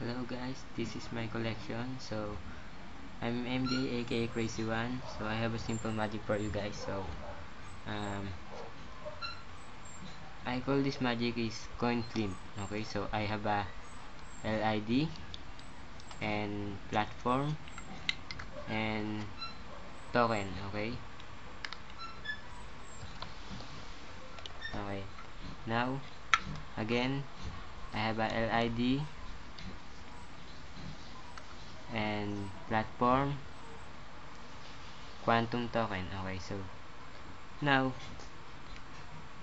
Hello guys, this is my collection. So I'm MJ aka Crazy One. So I have a simple magic for you guys. So um, I call this magic is coin flip. Okay, so I have a LID and platform and token. Okay, okay. Now again, I have a LID and platform, quantum token. Okay, so now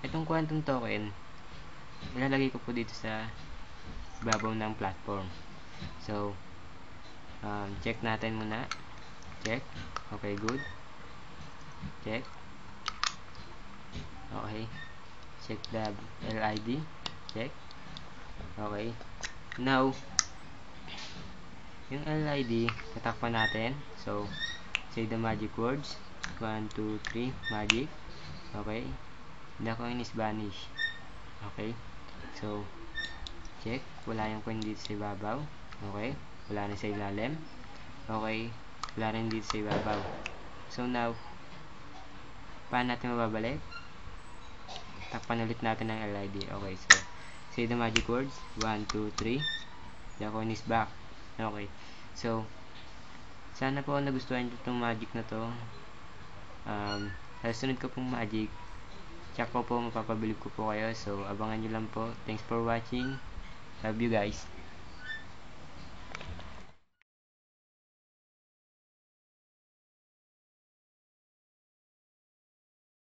itong quantum token ilalagay ko po dito sa babaw ng platform. So check natin muna. Check. Okay, good. Check. Okay. Check the LID. Check. Okay. Now, yung LID, tatakpan natin. So, say the magic words. 1, 2, 3, magic. Okay. The coin is vanished. Okay. So, check. Wala yung coin dito sa ibabaw. Okay. Wala na sa ilalim. Okay. Wala rin dito sa ibabaw. So, now, paano natin mababalik? Takpan ulit natin ng LID. Okay. So, say the magic words. 1, 2, 3. The coin is back. Okay. So, sana po nagustuhan nyo itong magic na to. Sa sunod ko pong magic, check ko po, mapapabilib ko po kayo. So, abangan nyo lang po. Thanks for watching. Love you guys.